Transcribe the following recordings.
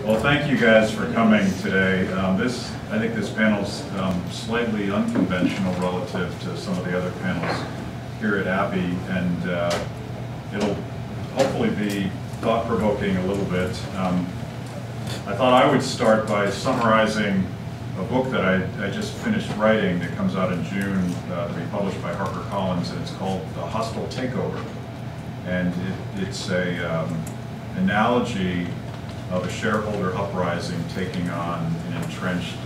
Well, thank you guys for coming today. I think this panel's slightly unconventional relative to some of the other panels here at Abbey, and it'll hopefully be thought-provoking a little bit. I thought I would start by summarizing a book that I just finished writing that comes out in June to be published by HarperCollins, and it's called The Hostile Takeover. And it's a analogy of a shareholder uprising taking on an entrenched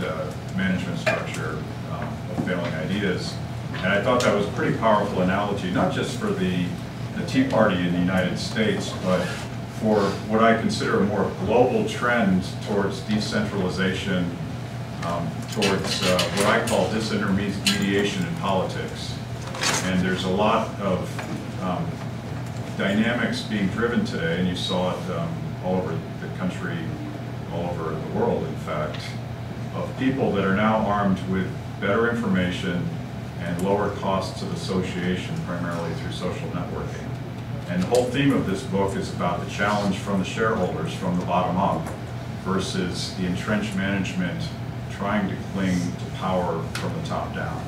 management structure of failing ideas. And I thought that was a pretty powerful analogy, not just for the Tea Party in the United States, but for what I consider a more global trend towards decentralization, towards what I call disintermediation in politics. And there's a lot of dynamics being driven today, and you saw it all over the country, all over the world, in fact, of people that are now armed with better information and lower costs of association, primarily through social networking. And the whole theme of this book is about the challenge from the shareholders, from the bottom up, versus the entrenched management trying to cling to power from the top down.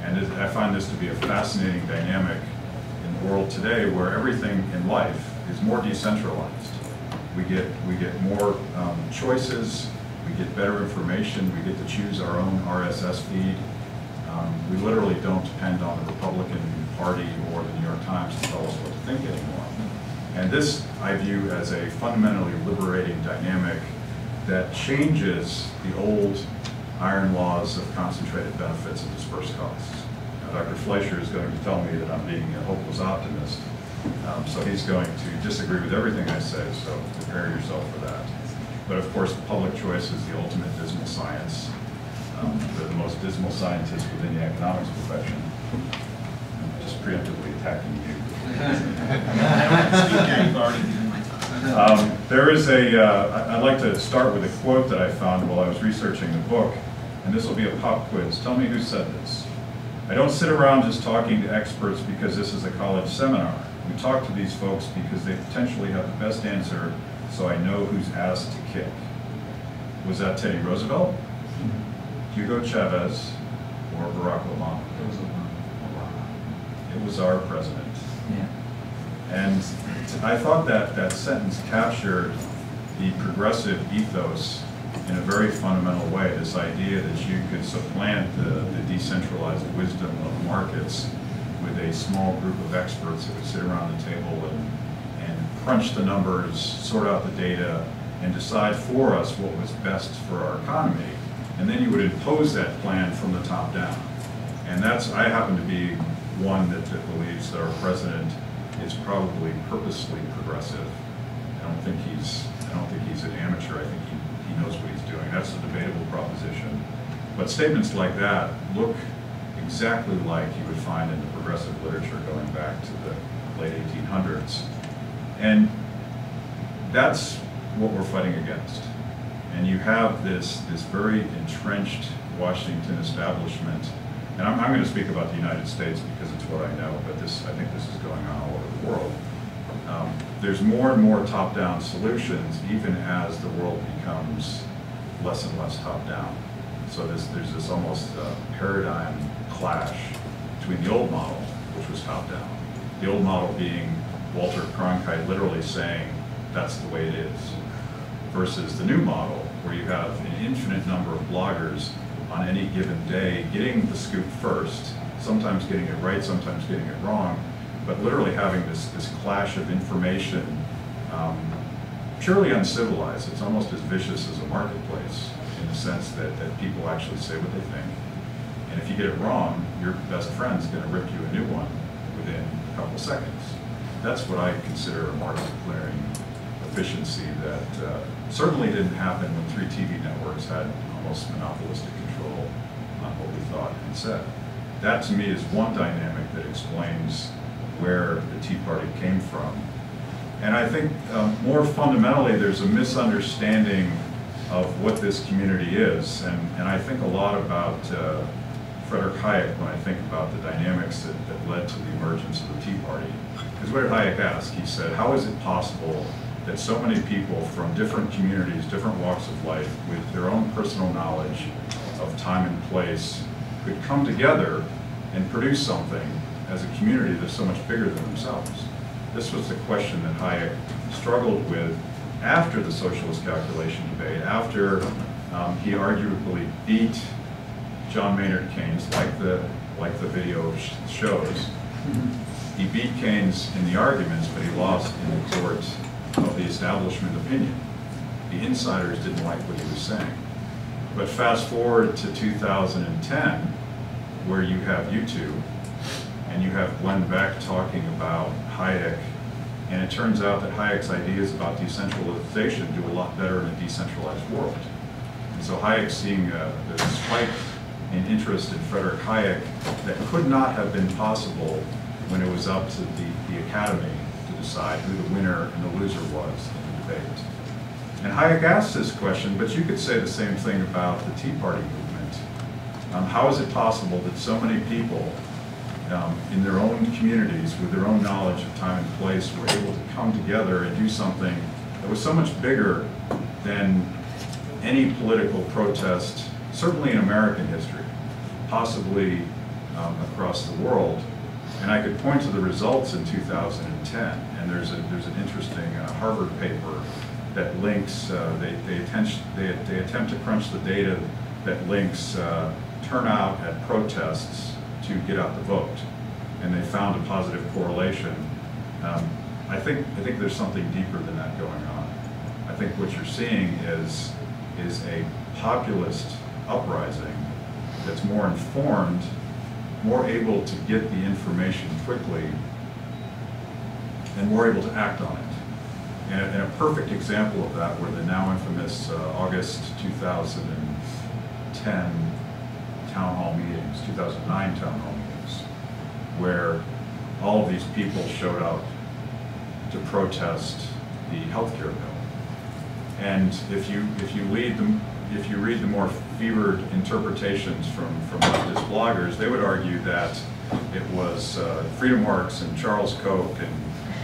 And I find this to be a fascinating dynamic in the world today, where everything in life is more decentralized. We get more choices, we get better information, we get to choose our own RSS feed. We literally don't depend on the Republican Party or the New York Times to tell us what to think anymore. And this I view as a fundamentally liberating dynamic that changes the old iron laws of concentrated benefits and dispersed costs. Now, Dr. Fleischer is going to tell me that I'm being a hopeless optimist, so he's going to disagree with everything I say, so prepare yourself for that. But of course, public choice is the ultimate dismal science. They're the most dismal scientists within the economics profession. I'm just preemptively attacking you. There is I'd like to start with a quote that I found while I was researching the book, and this will be a pop quiz. Tell me who said this. I don't sit around just talking to experts because this is a college seminar. We talk to these folks because they potentially have the best answer, so I know whose ass to kick. Was that Teddy Roosevelt, Hugo Chavez, or Barack Obama? It was Obama. It was our president. Yeah. And I thought that sentence captured the progressive ethos in a very fundamental way, this idea that you could supplant the decentralized wisdom of markets with a small group of experts that would sit around the table and crunch the numbers, sort out the data, and decide for us what was best for our economy. And then you would impose that plan from the top down. And I happen to be one that believes that our president is probably purposely progressive. I don't think he's an amateur. I think he knows what he's doing. That's a debatable proposition. But statements like that look exactly like you would find in the progressive literature going back to the late 1800s. And that's what we're fighting against. And you have this very entrenched Washington establishment. And I'm going to speak about the United States because it's what I know, but I think this is going on all over the world. There's more and more top-down solutions, even as the world becomes less and less top-down. So there's this almost paradigm clash between the old model, which was top-down. The old model being Walter Cronkite literally saying, that's the way it is, versus the new model, where you have an infinite number of bloggers on any given day getting the scoop first, sometimes getting it right, sometimes getting it wrong, but literally having this clash of information, purely uncivilized. It's almost as vicious as a marketplace in the sense that people actually say what they think. And if you get it wrong, your best friend's going to rip you a new one within a couple seconds. That's what I consider a market clearing efficiency that certainly didn't happen when 3 TV networks had almost monopolistic control on what we thought and said. That to me is one dynamic that explains where the Tea Party came from. And I think more fundamentally, there's a misunderstanding of what this community is. And I think a lot about Frederick Hayek when I think about the dynamics that led to the emergence of the Tea Party. Because what did Hayek ask? He said, how is it possible that so many people from different communities, different walks of life, with their own personal knowledge of time and place, could come together and produce something as a community that's so much bigger than themselves. This was the question that Hayek struggled with after the socialist calculation debate, after he arguably beat John Maynard Keynes, like the video shows. He beat Keynes in the arguments, but he lost in the court of the establishment opinion. The insiders didn't like what he was saying. But fast forward to 2010, where you have YouTube, and you have Glenn Beck talking about Hayek, and it turns out that Hayek's ideas about decentralization do a lot better in a decentralized world. And so Hayek seeing a spike in interest in Frederick Hayek that could not have been possible when it was up to the Academy to decide who the winner and the loser was in the debate. And Hayek asked this question, but you could say the same thing about the Tea Party movement. How is it possible that so many people in their own communities, with their own knowledge of time and place, were able to come together and do something that was so much bigger than any political protest, certainly in American history, possibly across the world? And I could point to the results in 2010, and there's an interesting Harvard paper that links, they attempt to crunch the data that links turnout at protests to get out the vote, and they found a positive correlation. I think there's something deeper than that going on. I think what you're seeing is a populist uprising that's more informed, more able to get the information quickly, and more able to act on it. And a perfect example of that were the now infamous August 2010 town hall meetings, 2009 town hall meetings, where all of these people showed up to protest the healthcare bill. And if you read the more fevered interpretations from leftist bloggers, they would argue that it was FreedomWorks and Charles Koch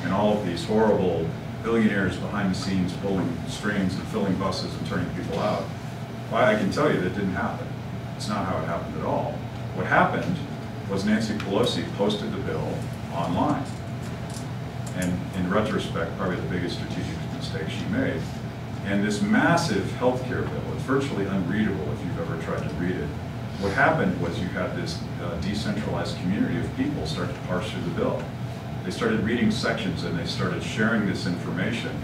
and all of these horrible billionaires behind the scenes pulling strings and filling buses and turning people out. Well, I can tell you that didn't happen. It's not how it happened at all. What happened was Nancy Pelosi posted the bill online. And in retrospect, probably the biggest strategic mistake she made. And this massive healthcare bill, it's virtually unreadable if you've ever tried to read it. What happened was you had this decentralized community of people start to parse through the bill. They started reading sections and they started sharing this information.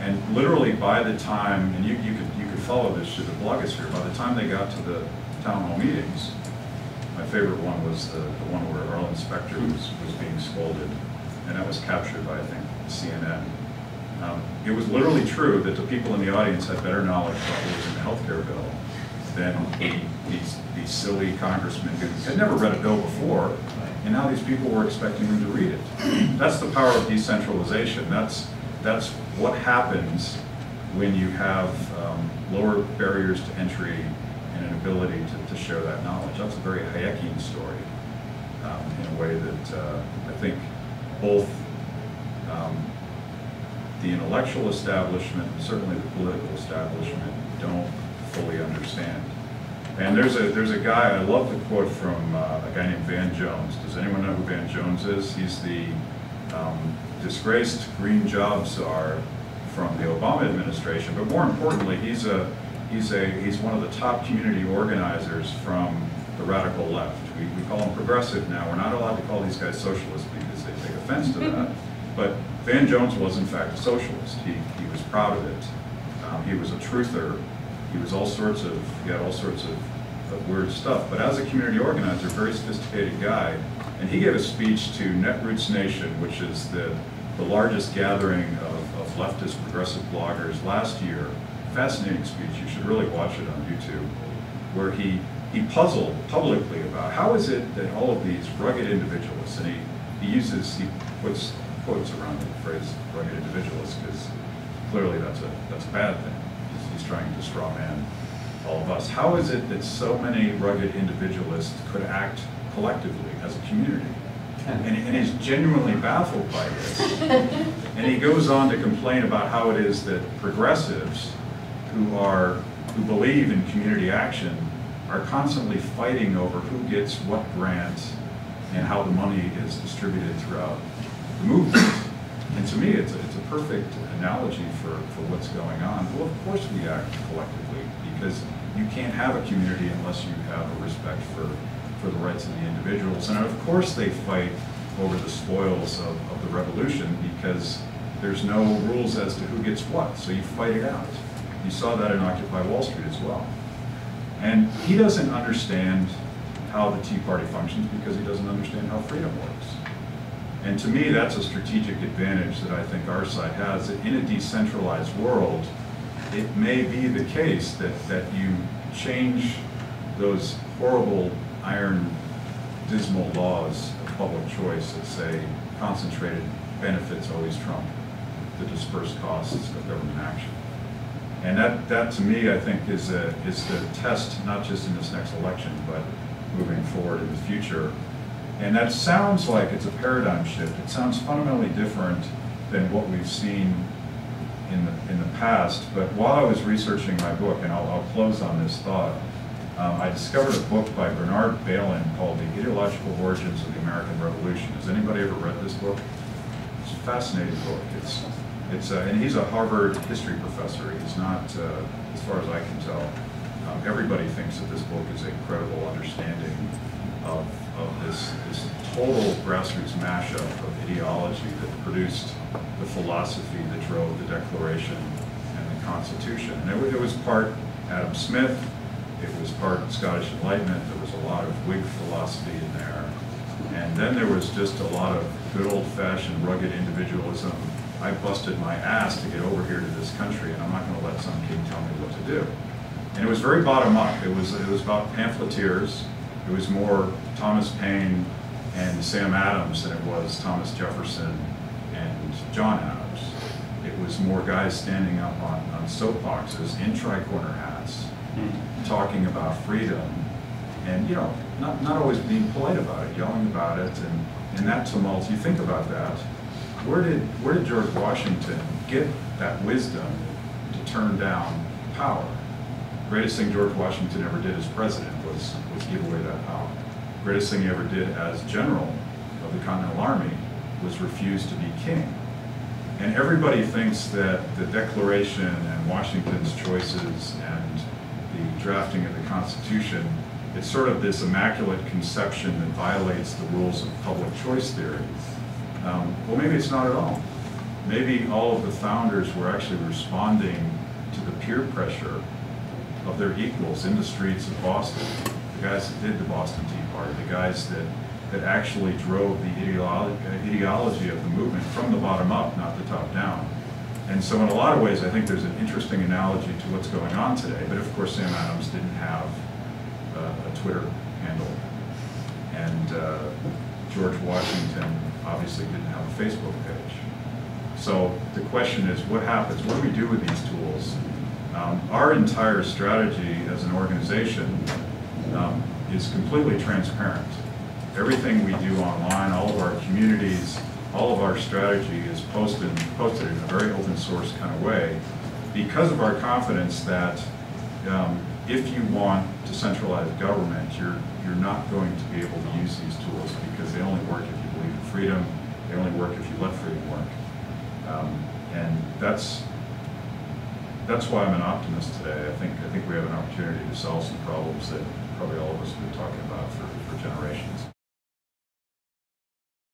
And literally by the time, and you could follow this through the blogosphere, by the time they got to the town hall meetings, my favorite one was the one where Arlen Specter was being scolded, and that was captured by, I think, CNN. It was literally true that the people in the audience had better knowledge about what was in the healthcare bill than these silly congressmen who had never read a bill before, and now these people were expecting them to read it. That's the power of decentralization. That's what happens when you have lower barriers to entry and an ability to share that knowledge. That's a very Hayekian story in a way that I think both the intellectual establishment, and certainly the political establishment, don't fully understand. And there's a guy, I love the quote from a guy named Van Jones. Does anyone know who Van Jones is? He's the disgraced green job czar from the Obama administration, but more importantly, he's one of the top community organizers from the radical left. We call them progressive now. We're not allowed to call these guys socialists because they take offense to that. But Van Jones was in fact a socialist. He was proud of it. He was a truther. He had all sorts of weird stuff. But as a community organizer, very sophisticated guy, and he gave a speech to Netroots Nation, which is the largest gathering of leftist progressive bloggers last year. Fascinating speech. You should really watch it on YouTube, where he puzzled publicly about how is it that all of these rugged individualists, and he puts quotes around the phrase rugged individualists because clearly that's a bad thing. He's trying to straw man all of us. How is it that so many rugged individualists could act collectively as a community? And he's genuinely baffled by this. And he goes on to complain about how it is that progressives who believe in community action are constantly fighting over who gets what grant and how the money is distributed throughout the movement. And to me, it's a perfect analogy for what's going on. Well, of course we act collectively, because you can't have a community unless you have a respect for the rights of the individuals. And of course they fight over the spoils of the revolution, because there's no rules as to who gets what, so you fight it out. You saw that in Occupy Wall Street as well. And he doesn't understand how the Tea Party functions because he doesn't understand how freedom works. And to me, that's a strategic advantage that I think our side has. That in a decentralized world, it may be the case that you change those horrible, iron, dismal laws of public choice that say concentrated benefits always trump the dispersed costs of government action. And that to me, I think, is the test, not just in this next election, but moving forward in the future. And that sounds like it's a paradigm shift. It sounds fundamentally different than what we've seen in the past. But while I was researching my book, and I'll close on this thought, I discovered a book by Bernard Bailyn called The Ideological Origins of the American Revolution. Has anybody ever read this book? It's a fascinating book. And he's a Harvard history professor. He's not, as far as I can tell, everybody thinks that this book is a credible understanding of this total grassroots mashup of ideology that produced the philosophy that drove the Declaration and the Constitution. And it was part Adam Smith, it was part Scottish Enlightenment, there was a lot of Whig philosophy in there. And then there was just a lot of good old-fashioned rugged individualism. I busted my ass to get over here to this country, and I'm not going to let some king tell me what to do. And it was very bottom-up. It was about pamphleteers. It was more Thomas Paine and Sam Adams than it was Thomas Jefferson and John Adams. It was more guys standing up on soapboxes in tricorner hats, talking about freedom, and not always being polite about it, yelling about it, and that tumult. You think about that. Where did George Washington get that wisdom to turn down power? The greatest thing George Washington ever did as president was give away that power. The greatest thing he ever did as general of the Continental Army was refuse to be king. And everybody thinks that the Declaration and Washington's choices and the drafting of the Constitution, it's sort of this immaculate conception that violates the rules of public choice theory. Well, maybe it's not at all. Maybe all of the founders were actually responding to the peer pressure of their equals in the streets of Boston, the guys that did the Boston Tea Party, the guys that actually drove the ideology of the movement from the bottom up, not the top down. And so in a lot of ways, I think there's an interesting analogy to what's going on today. But of course, Sam Adams didn't have a Twitter handle. And George Washington obviously didn't have a Facebook page. So the question is, what happens? What do we do with these tools? Our entire strategy as an organization is completely transparent. Everything we do online, all of our communities, all of our strategy is posted in a very open source kind of way, because of our confidence that if you want to centralize government, you're not going to be able to use these tools because they only work if you believe in freedom. They only work if you let freedom work. And that's why I'm an optimist today. I think we have an opportunity to solve some problems that probably all of us have been talking about for generations.